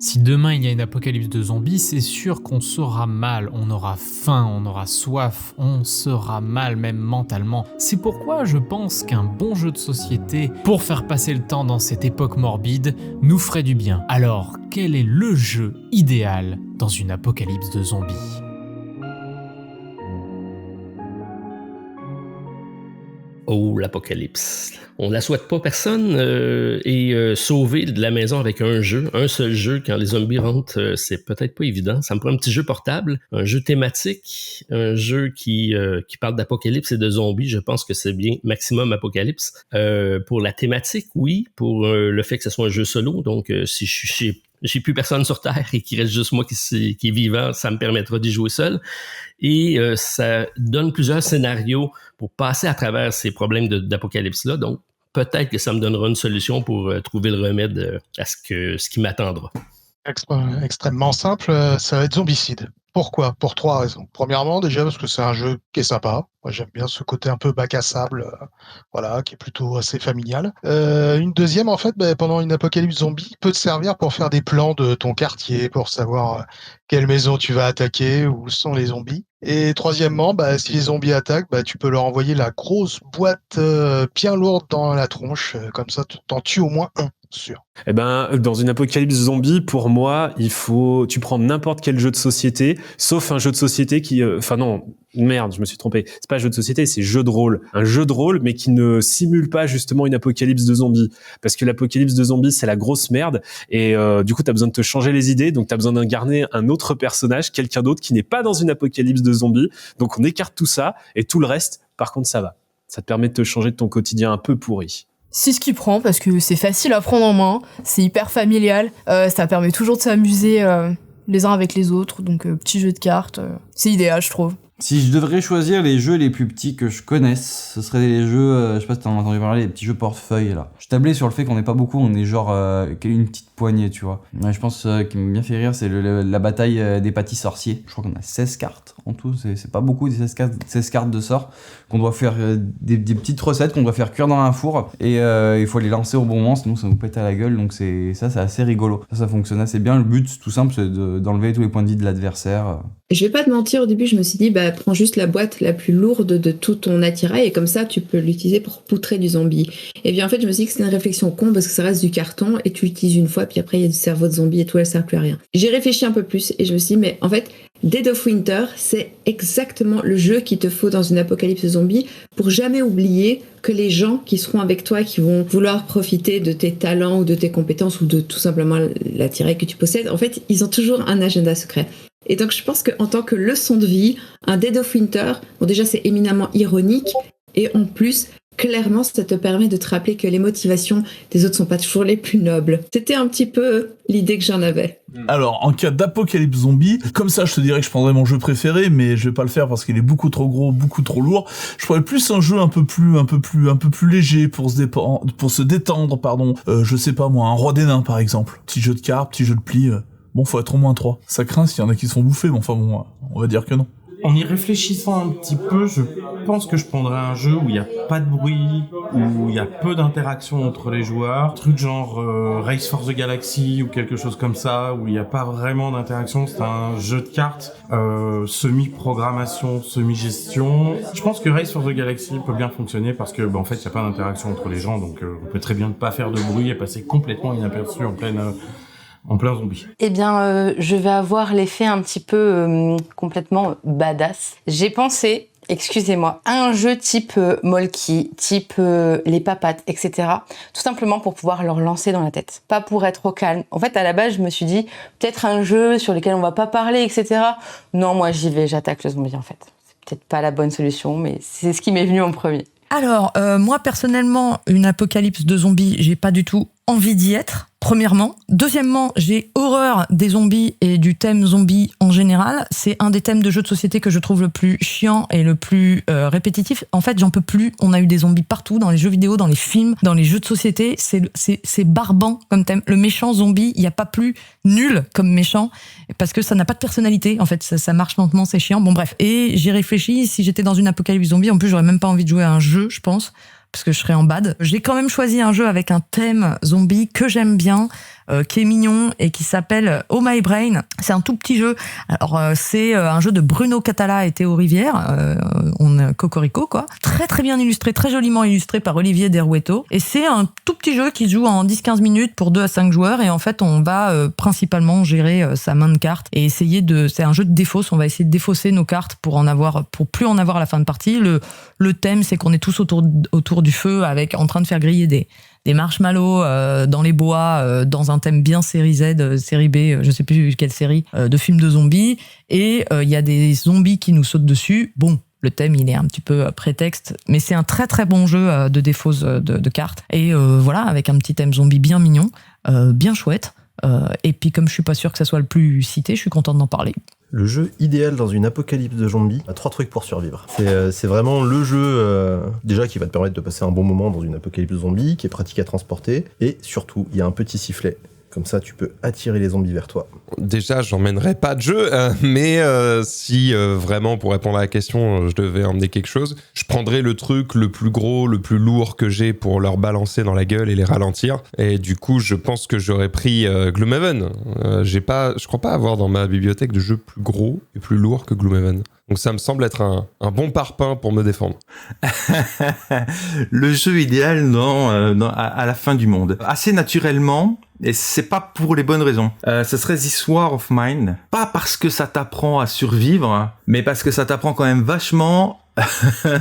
Si demain il y a une apocalypse de zombies, c'est sûr qu'on sera mal, on aura faim, on aura soif, on sera mal même mentalement. C'est pourquoi je pense qu'un bon jeu de société, pour faire passer le temps dans cette époque morbide, nous ferait du bien. Alors, quel est le jeu idéal dans une apocalypse de zombies ? Oh, l'apocalypse. On la souhaite pas personne sauver de la maison avec un seul jeu quand les zombies rentrent, c'est peut-être pas évident. Ça me prend un petit jeu portable, un jeu thématique, un jeu qui parle d'apocalypse et de zombies. Je pense que c'est bien maximum apocalypse. Pour la thématique, oui. Pour le fait que ce soit un jeu solo, donc si j'ai plus personne sur Terre et qu'il reste juste moi qui est vivant, ça me permettra d'y jouer seul. Et ça donne plusieurs scénarios pour passer à travers ces problèmes d'apocalypse-là. Donc, peut-être que ça me donnera une solution pour trouver le remède à ce qui m'attendra. Extrêmement simple, ça va être Zombicide. Pourquoi ? Pour 3 raisons. Premièrement, déjà parce que c'est un jeu qui est sympa. Moi, j'aime bien ce côté un peu bac à sable, qui est plutôt assez familial. Une deuxième, en fait, pendant une apocalypse zombie, peut te servir pour faire des plans de ton quartier, pour savoir quelle maison tu vas attaquer, où sont les zombies. Et troisièmement, si les zombies attaquent, tu peux leur envoyer la grosse boîte bien lourde dans la tronche. Comme ça, t'en tues au moins un, sûr. Eh ben, dans une apocalypse zombie, pour moi, tu prends n'importe quel jeu de société, sauf un jeu de société je me suis trompé. C'est pas un jeu de société, c'est jeu de rôle. Un jeu de rôle, mais qui ne simule pas justement une apocalypse de zombies. Parce que l'apocalypse de zombies, c'est la grosse merde. Et du coup, t'as besoin de te changer les idées. Donc, t'as besoin d'incarner un autre personnage, quelqu'un d'autre qui n'est pas dans une apocalypse de zombies. Donc, on écarte tout ça. Et tout le reste, par contre, ça va. Ça te permet de te changer de ton quotidien un peu pourri. C'est ce qui prend parce que c'est facile à prendre en main, c'est hyper familial, ça permet toujours de s'amuser les uns avec les autres, donc petit jeu de cartes, c'est idéal je trouve. Si je devrais choisir les jeux les plus petits que je connaisse, ce seraient les jeux, je sais pas si t'en as entendu parler, les petits jeux portefeuille là. Je tablais sur le fait qu'on n'est pas beaucoup, on est genre une petite poignée, tu vois. Ouais, je pense qui m'a bien fait rire, c'est la bataille des pâtis sorciers. Je crois qu'on a 16 cartes en tout, c'est pas beaucoup, des 16 cartes de sorts, qu'on doit faire des petites recettes qu'on doit faire cuire dans un four, et il faut les lancer au bon moment, sinon ça nous pète à la gueule, donc c'est assez rigolo. Ça fonctionne assez bien, le but tout simple c'est d'enlever tous les points de vie de l'adversaire. Je vais pas te mentir, au début je me suis dit prends juste la boîte la plus lourde de tout ton attirail et comme ça tu peux l'utiliser pour poutrer du zombie. Et bien en fait je me suis dit que c'était une réflexion con parce que ça reste du carton et tu l'utilises une fois puis après il y a du cerveau de zombie et tout, elle sert plus à rien. J'ai réfléchi un peu plus et je me suis dit mais en fait Dead of Winter c'est exactement le jeu qu'il te faut dans une apocalypse zombie pour jamais oublier que les gens qui seront avec toi, qui vont vouloir profiter de tes talents ou de tes compétences ou de tout simplement l'attirail que tu possèdes, en fait ils ont toujours un agenda secret. Et donc, je pense qu'en tant que leçon de vie, un Dead of Winter, bon, déjà, c'est éminemment ironique. Et en plus, clairement, ça te permet de te rappeler que les motivations des autres sont pas toujours les plus nobles. C'était un petit peu l'idée que j'en avais. Alors, en cas d'apocalypse zombie, comme ça, je te dirais que je prendrais mon jeu préféré, mais je vais pas le faire parce qu'il est beaucoup trop gros, beaucoup trop lourd. Je prendrais plus un jeu un peu plus léger pour se détendre, pardon. Je sais pas moi, un Roi des Nains, par exemple. Petit jeu de cartes, petit jeu de pli. Bon, faut être au moins 3. Ça craint s'il y en a qui se font bouffer, mais enfin bon, on va dire que non. En y réfléchissant un petit peu, je pense que je prendrais un jeu où il n'y a pas de bruit, où il y a peu d'interaction entre les joueurs. Truc genre Race for the Galaxy ou quelque chose comme ça, où il n'y a pas vraiment d'interaction. C'est un jeu de cartes, semi-programmation, semi-gestion. Je pense que Race for the Galaxy peut bien fonctionner parce que, en fait, il n'y a pas d'interaction entre les gens, donc on peut très bien ne pas faire de bruit et passer complètement inaperçu en plein zombie. Eh bien, je vais avoir l'effet un petit peu complètement badass. J'ai pensé, excusez-moi, à un jeu type Molki, type les papates, etc. Tout simplement pour pouvoir leur lancer dans la tête. Pas pour être au calme. En fait, à la base, je me suis dit, peut-être un jeu sur lequel on va pas parler, etc. Non, moi, j'y vais, j'attaque le zombie, en fait. C'est peut-être pas la bonne solution, mais c'est ce qui m'est venu en premier. Alors, moi, personnellement, une apocalypse de zombies, j'ai pas du tout envie d'y être, premièrement. Deuxièmement, j'ai horreur des zombies et du thème zombie en général. C'est un des thèmes de jeux de société que je trouve le plus chiant et le plus répétitif. En fait, j'en peux plus. On a eu des zombies partout, dans les jeux vidéo, dans les films, dans les jeux de société. C'est barbant comme thème. Le méchant zombie, il n'y a pas plus nul comme méchant, parce que ça n'a pas de personnalité. En fait, ça marche lentement, c'est chiant. Bon, bref. Et j'ai réfléchi, si j'étais dans une apocalypse zombie, en plus, j'aurais même pas envie de jouer à un jeu, je pense. parce que je serais en bad. J'ai quand même choisi un jeu avec un thème zombie que j'aime bien, qui est mignon et qui s'appelle Oh My Brain. C'est un tout petit jeu. Alors c'est un jeu de Bruno Catala et Théo Rivière, Cocorico quoi. Très très bien illustré, très joliment illustré par Olivier Derueto. Et c'est un tout petit jeu qui se joue en 10-15 minutes pour 2 à 5 joueurs et en fait on va principalement gérer sa main de cartes et essayer c'est un jeu de défausse, on va essayer de défausser nos cartes pour plus en avoir à la fin de partie. Le thème c'est qu'on est tous autour du feu en train de faire griller des marshmallows dans les bois, dans un thème bien série Z, série B, je sais plus quelle série, de films de zombies. Et il y a des zombies qui nous sautent dessus. Bon, le thème, il est un petit peu prétexte, mais c'est un très très bon jeu de défausse de cartes. Et voilà, avec un petit thème zombie bien mignon, bien chouette. Et puis comme je suis pas sûr que ça soit le plus cité, je suis contente d'en parler. Le jeu idéal dans une apocalypse de zombies a 3 trucs pour survivre. C'est vraiment le jeu déjà qui va te permettre de passer un bon moment dans une apocalypse de zombies, qui est pratique à transporter, et surtout, il y a un petit sifflet. Comme ça, tu peux attirer les zombies vers toi. Déjà, j'emmènerai pas de jeu, mais si vraiment, pour répondre à la question, je devais emmener quelque chose, je prendrais le truc le plus gros, le plus lourd que j'ai pour leur balancer dans la gueule et les ralentir. Et du coup, je pense que j'aurais pris Gloomhaven. Je crois pas avoir dans ma bibliothèque de jeux plus gros et plus lourds que Gloomhaven. Donc ça me semble être un bon parpaing pour me défendre. Le jeu idéal à la fin du monde. Assez naturellement, et c'est pas pour les bonnes raisons. Ce serait This War of Mine. Pas parce que ça t'apprend à survivre, mais parce que ça t'apprend quand même vachement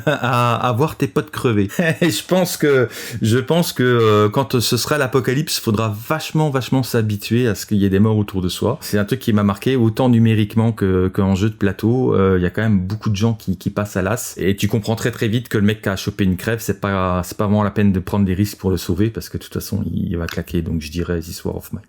à voir tes potes crever. Et je pense que quand ce sera l'apocalypse, faudra vachement s'habituer à ce qu'il y ait des morts autour de soi. C'est un truc qui m'a marqué autant numériquement qu'en jeu de plateau. Il y a quand même beaucoup de gens qui passent à l'as et tu comprends très très vite que le mec qui a chopé une crève, c'est pas vraiment la peine de prendre des risques pour le sauver parce que de toute façon il va claquer. Donc je dirais This War of Mine.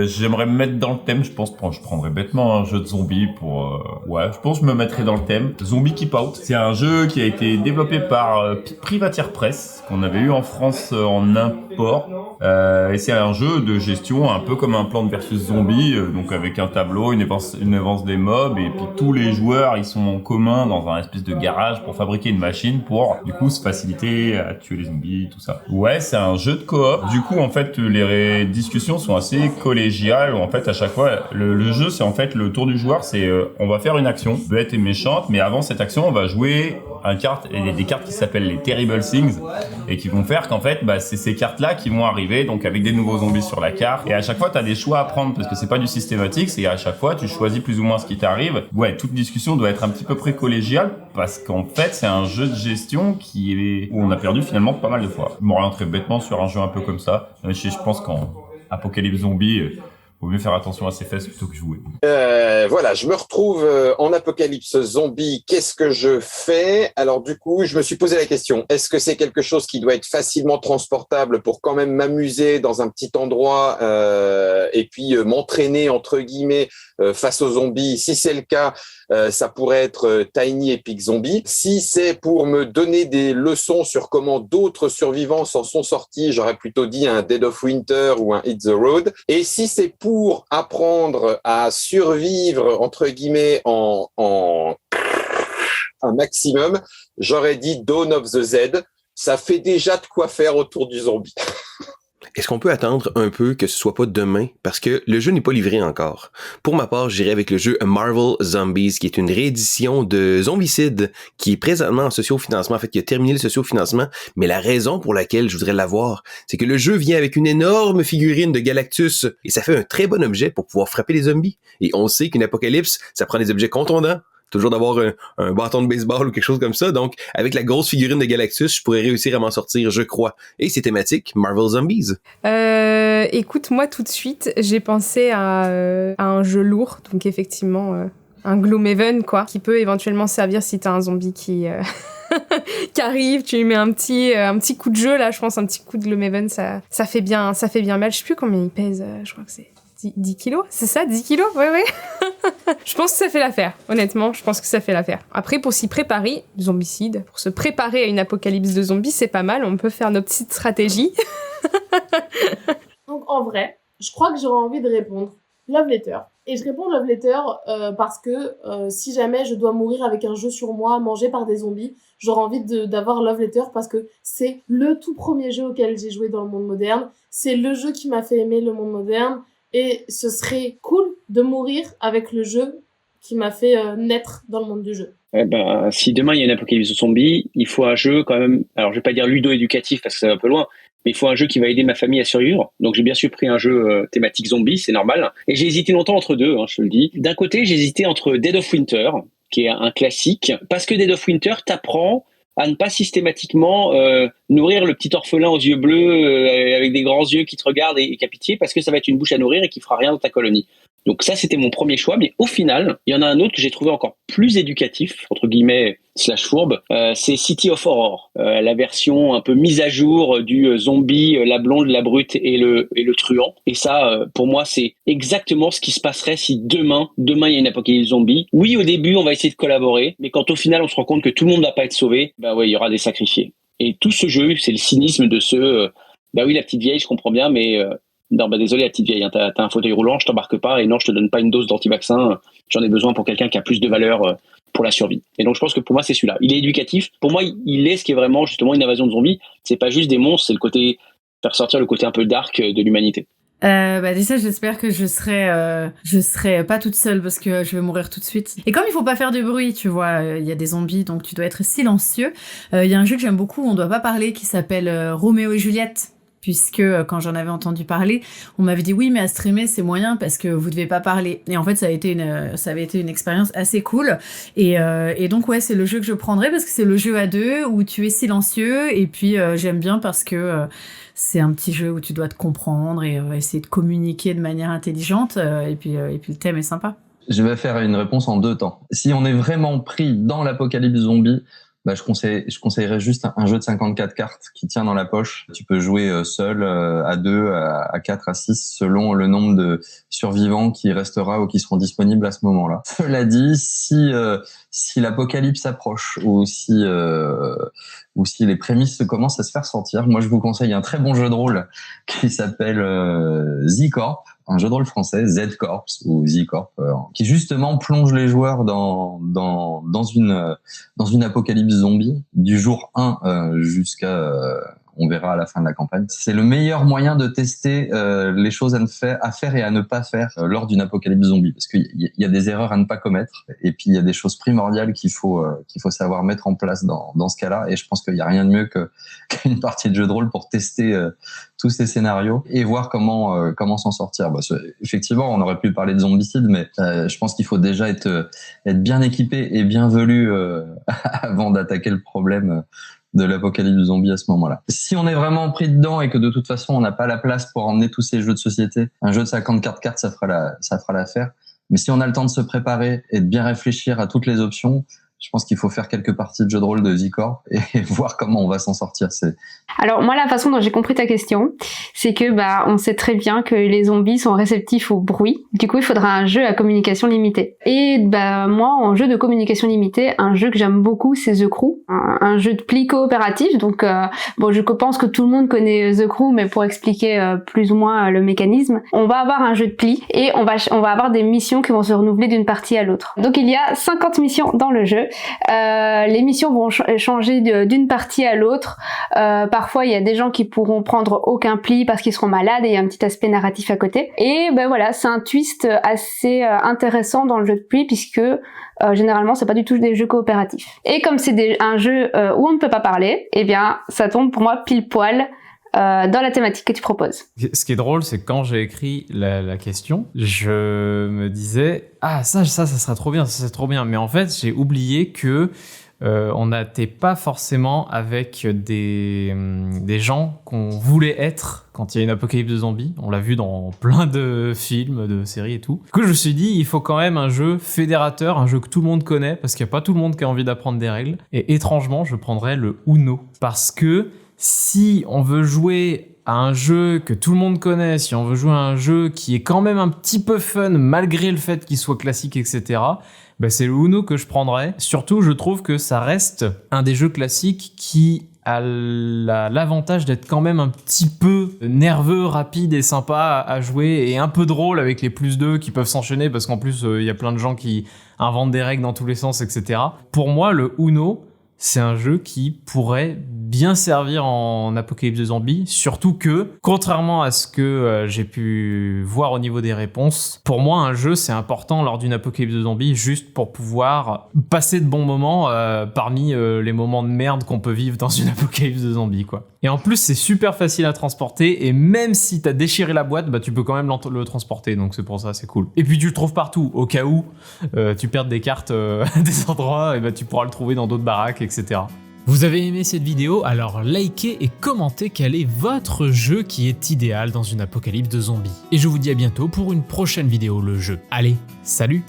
J'aimerais me mettre dans le thème, je pense. Je prendrais bêtement un jeu de zombies pour... Ouais, je pense que je me mettrais dans le thème. Zombie Keep Out. C'est un jeu qui a été développé par Privatier Press, qu'on avait eu en France en import. Et c'est un jeu de gestion un peu comme un Plants vs Zombies, donc avec un tableau, une avance des mobs, et puis tous les joueurs, ils sont en commun dans un espèce de garage pour fabriquer une machine pour, du coup, se faciliter à tuer les zombies, tout ça. Ouais, c'est un jeu de coop. Du coup, en fait, les discussions sont assez collégiales, où en fait, à chaque fois, le jeu, c'est en fait le tour du joueur, c'est on va faire une action, bête et méchante, mais avant cette action, on va jouer des cartes qui s'appellent les Terrible Things, et qui vont faire qu'en fait, c'est ces cartes-là qui vont arriver, donc avec des nouveaux zombies sur la carte, et à chaque fois, t'as des choix à prendre, parce que c'est pas du systématique, c'est à chaque fois, tu choisis plus ou moins ce qui t'arrive. Ouais, toute discussion doit être un petit peu près collégiale, parce qu'en fait, c'est un jeu de gestion où on a perdu finalement pas mal de fois. Je m'orienterais bêtement sur un jeu un peu comme ça. Je pense qu'en Apocalypse Zombie, vaut mieux faire attention à ses fesses plutôt que jouer. Voilà, je me retrouve en apocalypse zombie. Qu'est-ce que je fais? Alors du coup, je me suis posé la question, est-ce que c'est quelque chose qui doit être facilement transportable pour quand même m'amuser dans un petit endroit et puis m'entraîner entre guillemets face aux zombies? Si c'est le cas, ça pourrait être Tiny Epic Zombie. Si c'est pour me donner des leçons sur comment d'autres survivants s'en sont sortis, j'aurais plutôt dit un Dead of Winter ou un Hit the Road. Et si c'est pour apprendre à survivre, entre guillemets, en un maximum, j'aurais dit Dawn of the Z. Ça fait déjà de quoi faire autour du zombie. Est-ce qu'on peut attendre un peu que ce soit pas demain? Parce que le jeu n'est pas livré encore. Pour ma part, j'irai avec le jeu Marvel Zombies, qui est une réédition de Zombicide, qui est présentement en socio-financement, en fait, qui a terminé le socio-financement. Mais la raison pour laquelle je voudrais l'avoir, c'est que le jeu vient avec une énorme figurine de Galactus, et ça fait un très bon objet pour pouvoir frapper les zombies. Et on sait qu'une apocalypse, ça prend des objets contondants. Toujours d'avoir un bâton de baseball ou quelque chose comme ça. Donc, avec la grosse figurine de Galactus, je pourrais réussir à m'en sortir, je crois. Et c'est thématique Marvel Zombies. Écoute, moi, tout de suite, j'ai pensé à un jeu lourd. Donc, effectivement, un Gloomhaven, quoi, qui peut éventuellement servir si t'as un zombie qui arrive, tu lui mets un petit coup de jeu, là, je pense, un petit coup de Gloomhaven, ça fait bien mal. Je sais plus combien il pèse, je crois que c'est 10 kilos, c'est ça, 10 kilos? Ouais. Je pense que ça fait l'affaire, honnêtement, je pense que ça fait l'affaire. Après, pour s'y préparer, zombicide, pour se préparer à une apocalypse de zombies, c'est pas mal, on peut faire nos petites stratégies. Donc en vrai, je crois que j'aurais envie de répondre Love Letter. Et je réponds Love Letter parce que si jamais je dois mourir avec un jeu sur moi, mangé par des zombies, j'aurais envie d'avoir Love Letter parce que c'est le tout premier jeu auquel j'ai joué dans le monde moderne. C'est le jeu qui m'a fait aimer le monde moderne. Et ce serait cool de mourir avec le jeu qui m'a fait naître dans le monde du jeu. Si demain il y a une apocalypse zombie, il faut un jeu quand même, alors je vais pas dire ludo-éducatif parce que ça va un peu loin, mais il faut un jeu qui va aider ma famille à survivre. Donc j'ai bien sûr pris un jeu thématique zombie, c'est normal. Et j'ai hésité longtemps entre deux, je te le dis. D'un côté, j'ai hésité entre Dead of Winter, qui est un classique, parce que Dead of Winter t'apprend à ne pas systématiquement nourrir le petit orphelin aux yeux bleus avec des grands yeux qui te regardent et qui a pitié, parce que ça va être une bouche à nourrir et qui fera rien dans ta colonie. Donc ça, c'était mon premier choix, mais au final, il y en a un autre que j'ai trouvé encore plus éducatif, entre guillemets, / fourbe, c'est City of Horror, la version un peu mise à jour du zombie, la blonde, la brute et le truand. Et ça, pour moi, c'est exactement ce qui se passerait si demain il y a une apocalypse zombie. Oui, au début, on va essayer de collaborer, mais quand au final, on se rend compte que tout le monde va pas être sauvé, il y aura des sacrifiés. Et tout ce jeu, c'est le cynisme de oui, la petite vieille, je comprends bien, mais... Non, désolé, la petite vieille, t'as un fauteuil roulant, je t'embarque pas, et non, je te donne pas une dose d'anti-vaccin, j'en ai besoin pour quelqu'un qui a plus de valeur pour la survie. Et donc, je pense que pour moi, c'est celui-là. Il est éducatif. Pour moi, il est ce qui est vraiment, justement, une invasion de zombies. C'est pas juste des monstres, c'est le côté, faire sortir le côté un peu dark de l'humanité. Déjà, j'espère que je serai pas toute seule parce que je vais mourir tout de suite. Et comme il faut pas faire de bruit, tu vois, il y a des zombies, donc tu dois être silencieux. Il y a un jeu que j'aime beaucoup, on doit pas parler, qui s'appelle Roméo et Juliette. Puisque quand j'en avais entendu parler, on m'avait dit oui, mais à streamer c'est moyen parce que vous devez pas parler. Et en fait, ça avait été une expérience assez cool. Et donc ouais, c'est le jeu que je prendrais parce que c'est le jeu à deux où tu es silencieux. Et puis j'aime bien parce que c'est un petit jeu où tu dois te comprendre et essayer de communiquer de manière intelligente. Et puis le thème est sympa. Je vais faire une réponse en 2 temps. Si on est vraiment pris dans l'apocalypse zombie, je conseillerais juste un jeu de 54 cartes qui tient dans la poche. Tu peux jouer seul, à 2, à 4, à 6, selon le nombre de survivants qui restera ou qui seront disponibles à ce moment-là. Cela dit, si l'apocalypse approche ou si les prémices commencent à se faire sentir, moi je vous conseille un très bon jeu de rôle qui s'appelle Z-Corp. Un jeu de rôle français, Z-Corp ou Z-Corp, qui justement plonge les joueurs dans une apocalypse zombie du jour 1 jusqu'à on verra à la fin de la campagne. C'est le meilleur moyen de tester les choses à faire et à ne pas faire lors d'une apocalypse zombie, parce qu'il y a des erreurs à ne pas commettre, et puis il y a des choses primordiales qu'il faut savoir mettre en place dans ce cas-là. Et je pense qu'il y a rien de mieux qu'une partie de jeu de rôle pour tester tous ces scénarios et voir comment s'en sortir. Effectivement, on aurait pu parler de zombicide, mais je pense qu'il faut déjà être bien équipé et bien velu avant d'attaquer le problème de l'apocalypse zombie à ce moment-là. Si on est vraiment pris dedans et que de toute façon on n'a pas la place pour emmener tous ces jeux de société, un jeu de 54 cartes ça fera l'affaire. Mais si on a le temps de se préparer et de bien réfléchir à toutes les options, je pense qu'il faut faire quelques parties de jeux de rôle de Z-Corp et voir comment on va s'en sortir. Alors moi, la façon dont j'ai compris ta question, c'est que on sait très bien que les zombies sont réceptifs au bruit. Du coup, il faudra un jeu à communication limitée. Et moi, en jeu de communication limitée, un jeu que j'aime beaucoup, c'est The Crew, un jeu de pli coopératif. Donc je pense que tout le monde connaît The Crew, mais pour expliquer plus ou moins le mécanisme, on va avoir un jeu de pli et on va avoir des missions qui vont se renouveler d'une partie à l'autre. Donc il y a 50 missions dans le jeu. Les missions vont changer d'une partie à l'autre. Parfois, il y a des gens qui pourront prendre aucun pli parce qu'ils seront malades et il y a un petit aspect narratif à côté. Et c'est un twist assez intéressant dans le jeu de pli puisque généralement, c'est pas du tout des jeux coopératifs. Et comme c'est un jeu où on ne peut pas parler, ça tombe pour moi pile poil dans la thématique que tu proposes. Ce qui est drôle, c'est que quand j'ai écrit la question, je me disais ça serait trop bien, ça serait trop bien. Mais en fait, j'ai oublié que on n'était pas forcément avec des gens qu'on voulait être quand il y a une apocalypse de zombies. On l'a vu dans plein de films, de séries et tout. Du coup, je me suis dit, il faut quand même un jeu fédérateur, un jeu que tout le monde connaît, parce qu'il n'y a pas tout le monde qui a envie d'apprendre des règles. Et étrangement, je prendrais le Uno. Parce que si on veut jouer à un jeu que tout le monde connaît, si on veut jouer à un jeu qui est quand même un petit peu fun malgré le fait qu'il soit classique, etc., c'est le Uno que je prendrais. Surtout, je trouve que ça reste un des jeux classiques qui a l'avantage d'être quand même un petit peu nerveux, rapide et sympa à jouer, et un peu drôle avec les +2 qui peuvent s'enchaîner, parce qu'en plus il y a plein de gens qui inventent des règles dans tous les sens, etc. Pour moi, le Uno, c'est un jeu qui pourrait bien servir en apocalypse de zombies, surtout que, contrairement à ce que j'ai pu voir au niveau des réponses, pour moi un jeu c'est important lors d'une apocalypse de zombies, juste pour pouvoir passer de bons moments parmi les moments de merde qu'on peut vivre dans une apocalypse de zombies, quoi. Et en plus c'est super facile à transporter, et même si t'as déchiré la boîte, bah tu peux quand même le transporter, donc c'est pour ça, c'est cool. Et puis tu le trouves partout, au cas où tu perds des cartes à des endroits, et bah tu pourras le trouver dans d'autres baraques, etc. Vous avez aimé cette vidéo? Alors likez et commentez quel est votre jeu qui est idéal dans une apocalypse de zombies. Et je vous dis à bientôt pour une prochaine vidéo le jeu. Allez, salut!